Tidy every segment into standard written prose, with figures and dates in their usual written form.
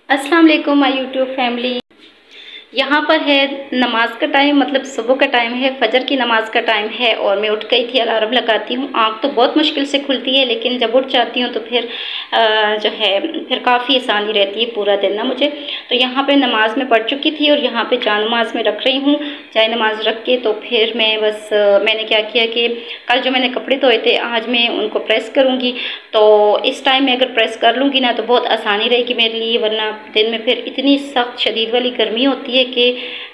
अस्सलाम वालेकुम my YouTube family. यहाँ पर है नमाज का टाइम, मतलब सुबह का टाइम है, फजर की नमाज का टाइम है और मैं उठ गई थी। अलार्म लगाती हूँ, आँख तो बहुत मुश्किल से खुलती है, लेकिन जब उठ जाती हूँ तो फिर जो है फिर काफ़ी आसानी रहती है पूरा दिन ना मुझे। तो यहाँ पे नमाज में पढ़ चुकी थी और यहाँ पे चाय नमाज में रख रही हूँ। चाय नमाज रख के तो फिर मैं बस मैंने क्या किया कि कल जो मैंने कपड़े धोए थे आज मैं उनको प्रेस करूँगी। तो इस टाइम में अगर प्रेस कर लूँगी ना तो बहुत आसानी रहेगी मेरे लिए, वरना दिन में फिर इतनी सख्त शदीद वाली गर्मी होती है कि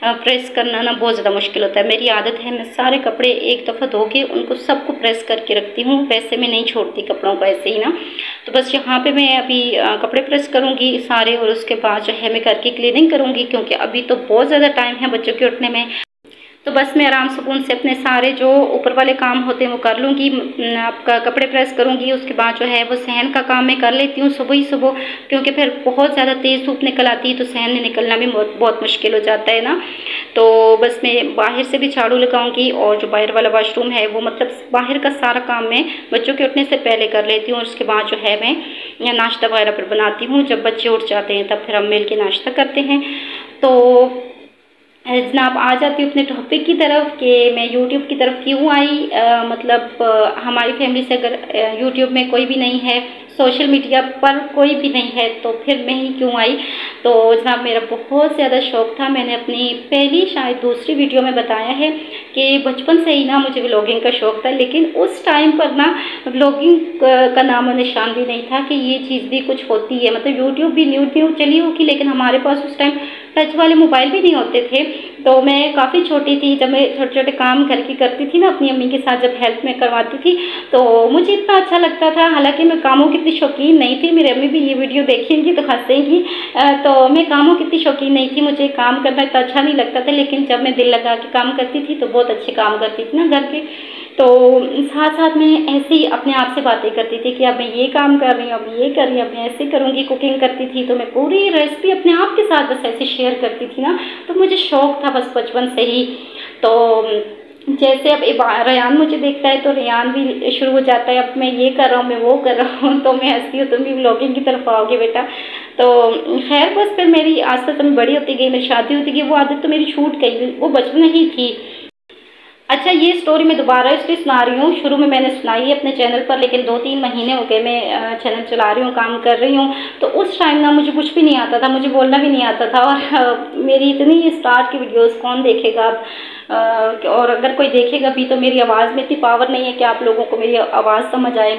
प्रेस करना ना बहुत ज़्यादा मुश्किल होता है। मेरी आदत है मैं सारे कपड़े एक दफ़ा धो के उनको सबको प्रेस करके रखती हूँ, वैसे मैं नहीं छोड़ती कपड़ों को ऐसे ही ना। तो बस यहाँ पे मैं अभी कपड़े प्रेस करूँगी सारे और उसके बाद जो है मैं घर की क्लीनिंग करूँगी, क्योंकि अभी तो बहुत ज़्यादा टाइम है बच्चों के उठने में। तो बस मैं आराम सुकून से अपने सारे जो ऊपर वाले काम होते हैं वो कर लूँगी। आपका कपड़े प्रेस करूँगी, उसके बाद जो है वो सहन का काम मैं कर लेती हूँ सुबह ही सुबह, क्योंकि फिर बहुत ज़्यादा तेज़ धूप निकल आती है तो सहन में निकलना भी बहुत मुश्किल हो जाता है ना। तो बस मैं बाहर से भी झाड़ू लगाऊंगी और जो बाहर वाला वाशरूम है वो मतलब बाहर का सारा काम मैं बच्चों के उठने से पहले कर लेती हूँ। और उसके बाद जो है मैं नाश्ता वगैरह पर बनाती हूँ। जब बच्चे उठ जाते हैं तब फिर हम मिल के नाश्ता करते हैं। तो जनाब आ जाती हूँ अपने टॉपिक की तरफ कि मैं यूट्यूब की तरफ क्यों आई। मतलब हमारी फैमिली से अगर यूट्यूब में कोई भी नहीं है, सोशल मीडिया पर कोई भी नहीं है, तो फिर मैं ही क्यों आई। तो जनाब मेरा बहुत ज़्यादा शौक़ था, मैंने अपनी पहली शायद दूसरी वीडियो में बताया है कि बचपन से ही ना मुझे व्लॉगिंग का शौक़ था, लेकिन उस टाइम पर ना व्लॉगिंग का नामो निशान भी नहीं था कि ये चीज़ भी कुछ होती है। मतलब यूट्यूब भी न्यू चली होगी, लेकिन हमारे पास उस टाइम टच वाले मोबाइल भी नहीं होते थे। तो मैं काफ़ी छोटी थी जब मैं छोटे छोटे काम घर की करती थी ना अपनी अम्मी के साथ, जब हेल्प में करवाती थी तो मुझे इतना अच्छा लगता था। हालांकि मैं कामों की इतनी शौकीन नहीं थी, मेरी अम्मी भी ये वीडियो देखेंगी तो हंसेंगी। तो मैं कामों की इतनी शौकीन नहीं थी, मुझे काम करना इतना अच्छा नहीं लगता था, लेकिन जब मैं दिल लगा के काम करती थी तो बहुत अच्छे काम करती थी ना घर के। तो साथ साथ मैं ऐसे ही अपने आप से बातें करती थी कि अब मैं ये काम कर रही हूँ, अब ये कर रही हूँ, अब मैं ऐसे करूँगी। कुकिंग करती थी तो मैं पूरी रेसिपी अपने आप के साथ बस ऐसे शेयर करती थी ना, तो मुझे शौक़ था बस बचपन से ही। तो जैसे अब रेयान मुझे देखता है तो रेयान भी शुरू हो जाता है, अब मैं ये कर रहा हूँ, मैं वो कर रहा हूँ। तो मैं हंसती हूँ, तुम भी व्लॉगिंग की तरफ आओगे बेटा। तो खैर बस फिर मेरी आदत तो बड़ी होती गई, मेरी शादी होती गई, वो आदत तो मेरी छूट गई, वो बचपन ही थी। अच्छा, ये स्टोरी मैं दोबारा इसलिए सुना रही हूँ, शुरू में मैंने सुनाई है अपने चैनल पर, लेकिन 2-3 महीने हो गए मैं चैनल चला रही हूँ, काम कर रही हूँ। तो उस टाइम ना मुझे कुछ भी नहीं आता था, मुझे बोलना भी नहीं आता था। और मेरी इतनी स्टार्ट की वीडियोस कौन देखेगा अब। और अगर कोई देखेगा भी तो मेरी आवाज़ में इतनी पावर नहीं है कि आप लोगों को मेरी आवाज़ समझ आए,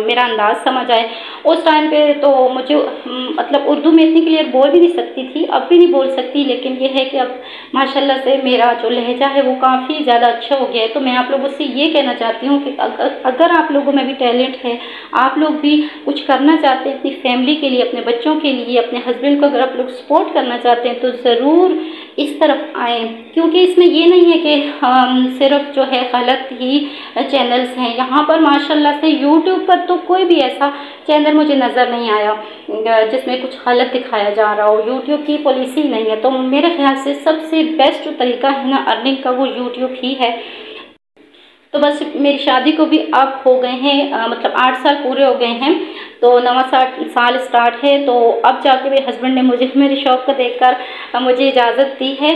मेरा अंदाज़ समझ आए। उस टाइम पे तो मुझे मतलब उर्दू में इतनी क्लियर बोल भी नहीं सकती थी, अब भी नहीं बोल सकती, लेकिन ये है कि अब माशाल्लाह से मेरा जो लहजा है वो काफ़ी ज़्यादा अच्छा हो गया है। तो मैं आप लोगों से ये कहना चाहती हूँ कि अगर आप लोगों में भी टैलेंट है, आप लोग भी कुछ करना चाहते हैं अपनी फैमिली के लिए, अपने बच्चों के लिए, अपने हस्बैंड को अगर आप लोग सपोर्ट करना चाहते हैं तो ज़रूर इस तरफ आएँ। क्योंकि इसमें ये नहीं है कि सिर्फ जो है गलत ही चैनल्स हैं, यहाँ पर माशाल्लाह से यूट्यूब पर तो कोई भी ऐसा चैनल मुझे नज़र नहीं आया जिसमें कुछ गलत दिखाया जा रहा हो। यूट्यूब की पॉलिसी नहीं है, तो मेरे ख्याल से सबसे बेस्ट जो तरीका है ना अर्निंग का वो यूट्यूब ही है। तो बस मेरी शादी को भी अब हो गए हैं मतलब 8 साल पूरे हो गए हैं, तो नवा साल स्टार्ट है। तो अब जाके मेरे हस्बैंड ने मुझे मेरे शौक़ को देखकर मुझे इजाज़त दी है।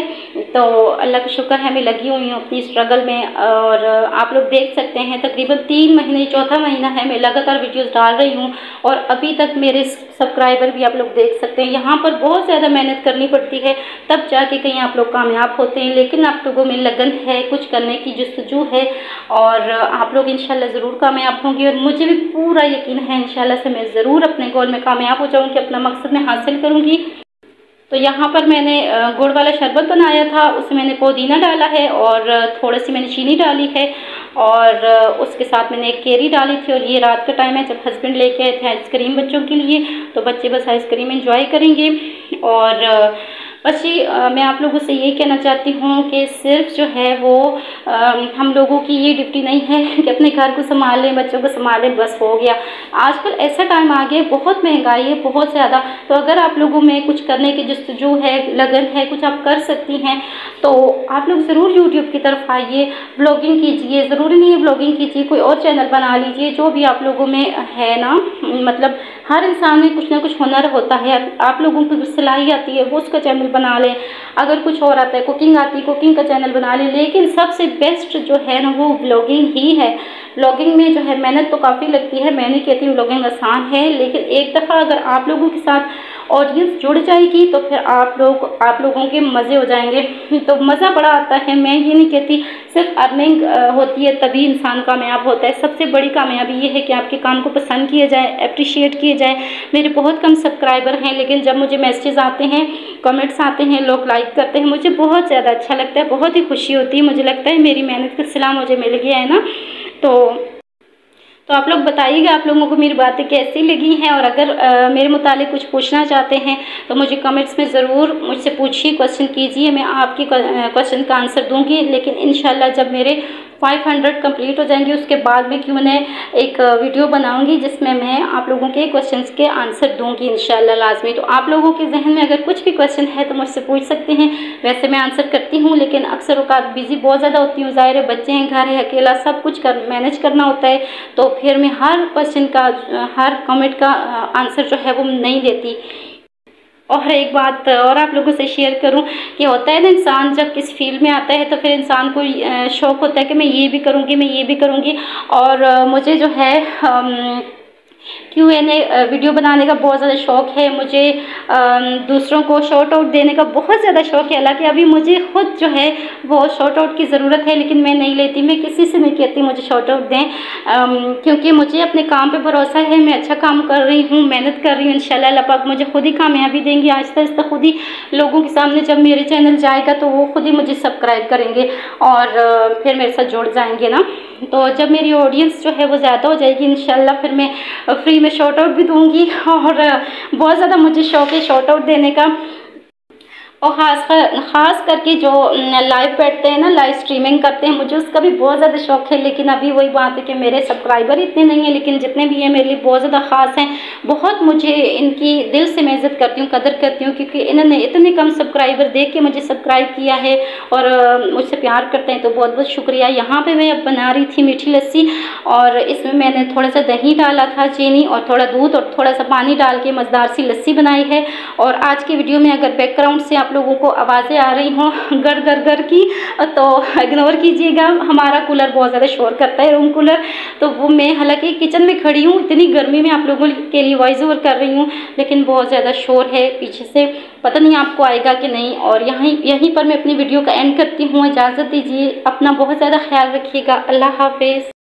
तो अल्लाह का शुक्र है, मैं लगी हुई हूँ अपनी स्ट्रगल में। और आप लोग देख सकते हैं तकरीबन 3 महीने, चौथा महीना है मैं लगातार वीडियोस डाल रही हूँ और अभी तक मेरे सब्सक्राइबर भी आप लोग देख सकते हैं। यहाँ पर बहुत ज़्यादा मेहनत करनी पड़ती है तब जाके कहीं आप लोग कामयाब होते हैं, लेकिन आप लोगों में लगन है, कुछ करने की जस्तजू है और आप लोग इंशाल्लाह ज़रूर कामयाब होंगे। और मुझे भी पूरा यकीन है इंशाल्लाह से मैं ज़रूर अपने गोल में कामयाब हो जाऊँगी, अपना मकसद मैं हासिल करूँगी। तो यहाँ पर मैंने गुड़ वाला शरबत बनाया था, उसमें मैंने पुदीना डाला है और थोड़ी सी मैंने चीनी डाली है और उसके साथ मैंने एक केरी डाली थी। और ये रात का टाइम है, जब हस्बैंड लेके आए थे आइसक्रीम बच्चों के लिए, तो बच्चे बस आइसक्रीम एंजॉय करेंगे। और बस ये मैं आप लोगों से ये कहना चाहती हूँ कि सिर्फ जो है वो हम लोगों की ये ड्यूटी नहीं है कि अपने घर को संभालें, बच्चों को संभालें, बस हो गया। आजकल ऐसा टाइम आ गया, बहुत महंगाई है बहुत ज़्यादा। तो अगर आप लोगों में कुछ करने की जस्तजू है, लगन है, कुछ आप कर सकती हैं, तो आप लोग ज़रूर यूट्यूब की तरफ आइए, ब्लॉगिंग कीजिए। ज़रूरी नहीं है ब्लॉगिंग कीजिए, कोई और चैनल बना लीजिए जो भी आप लोगों में है ना, मतलब हर इंसान में कुछ ना कुछ हुनर होता है। आप लोगों को सलाही आती है वो उसका चैनल बना लें, अगर कुछ और आता है, कुकिंग आती है, कुकिंग का चैनल बना लें। लेकिन सबसे बेस्ट जो है ना वो व्लॉगिंग ही है। व्लॉगिंग में जो है मेहनत तो काफ़ी लगती है, मैं नहीं कहती हूँ व्लॉगिंग आसान है, लेकिन एक दफ़ा अगर आप लोगों के साथ ऑडियंस जुड़ जाएगी तो फिर आप लोगों के मज़े हो जाएंगे। तो मज़ा बड़ा आता है। मैं ये नहीं कहती सिर्फ अर्निंग होती है तभी इंसान कामयाब होता है। सबसे बड़ी कामयाबी ये है कि आपके काम को पसंद किया जाए, अप्रिशिएट किए जाए। मेरे बहुत कम सब्सक्राइबर हैं, लेकिन जब मुझे मैसेज आते हैं, कमेंट्स आते हैं, लोग लाइक करते हैं, मुझे बहुत ज़्यादा अच्छा लगता है, बहुत ही खुशी होती है। मुझे लगता है मेरी मेहनत का सिला मुझे मिल गया है ना। तो आप लोग बताइएगा आप लोगों को मेरी बातें कैसी लगी हैं, और अगर मेरे मुतालिक कुछ पूछना चाहते हैं तो मुझे कमेंट्स में ज़रूर मुझसे पूछिए, क्वेश्चन कीजिए, मैं आपके क्वेश्चन का आंसर दूंगी। लेकिन इंशाल्लाह जब मेरे 500 कंप्लीट हो जाएंगे उसके बाद में क्यों मैं एक वीडियो बनाऊंगी जिसमें मैं आप लोगों के क्वेश्चंस के आंसर दूंगी इंशाल्लाह लाजमी। तो आप लोगों के जहन में अगर कुछ भी क्वेश्चन है तो मुझसे पूछ सकते हैं। वैसे मैं आंसर करती हूँ, लेकिन अक्सर औकात बिजी बहुत ज़्यादा होती हूँ, ज़ाहिर है बच्चे हैं, घर है, अकेला सब कुछ मैनेज करना होता है, तो फिर मैं हर क्वेश्चन का, हर कमेंट का आंसर जो है वो नहीं देती। और एक बात और आप लोगों से शेयर करूं कि होता है ना, इंसान जब किस फील्ड में आता है तो फिर इंसान को शौक़ होता है कि मैं ये भी करूंगी, मैं ये भी करूंगी। और मुझे जो है Q&A वीडियो बनाने का बहुत ज़्यादा शौक़ है। मुझे दूसरों को शॉर्ट आउट देने का बहुत ज़्यादा शौक़ है। हालांकि अभी मुझे खुद जो है वो शॉर्ट आउट की ज़रूरत है, लेकिन मैं नहीं लेती, मैं किसी से नहीं कहती मुझे शॉर्ट आउट दें, क्योंकि मुझे अपने काम पे भरोसा है। मैं अच्छा काम कर रही हूँ, मेहनत कर रही हूँ, इंशाल्लाह अल्लाह पाक मुझे खुद ही कामयाबी देंगी। आहिस्ता आहिस्ता खुद ही लोगों के सामने जब मेरे चैनल जाएगा तो वो खुद ही मुझे सब्सक्राइब करेंगे और फिर मेरे साथ जुड़ जाएंगे ना। तो जब मेरी ऑडियंस जो है वो ज़्यादा हो जाएगी इंशाल्लाह फिर मैं फ्री में शॉर्ट आउट भी दूंगी। और बहुत ज़्यादा मुझे शौक़ है शॉर्ट आउट देने का। और ख़ास करके जो लाइव बैठते हैं ना, लाइव स्ट्रीमिंग करते हैं, मुझे उसका भी बहुत ज़्यादा शौक़ है। लेकिन अभी वही बात है कि मेरे सब्सक्राइबर इतने नहीं हैं, लेकिन जितने भी हैं मेरे लिए बहुत ज़्यादा ख़ास हैं। बहुत मुझे इनकी दिल से मैं इज़्ज़त करती हूँ, कदर करती हूँ, क्योंकि इन्होंने इतने कम सब्सक्राइबर देख के मुझे सब्सक्राइब किया है और मुझसे प्यार करते हैं, तो बहुत बहुत शुक्रिया। यहाँ पर मैं अब बना रही थी मीठी लस्सी, और इसमें मैंने थोड़ा सा दही डाला था, चीनी और थोड़ा दूध और थोड़ा सा पानी डाल के मज़ेदार सी लस्सी बनाई है। और आज की वीडियो में अगर बैकग्राउंड से आप लोगों को आवाज़ें आ रही हों गर गर गर की तो इग्नोर कीजिएगा। हमारा कूलर बहुत ज़्यादा शोर करता है, रूम कूलर। तो वो मैं हालांकि किचन में खड़ी हूँ, इतनी गर्मी में आप लोगों के लिए वॉइस ओवर कर रही हूँ, लेकिन बहुत ज़्यादा शोर है पीछे से, पता नहीं आपको आएगा कि नहीं। और यहीं पर मैं अपनी वीडियो का एंड करती हूँ। इजाज़त दीजिए, अपना बहुत ज़्यादा ख्याल रखिएगा। अल्लाह हाफिज़।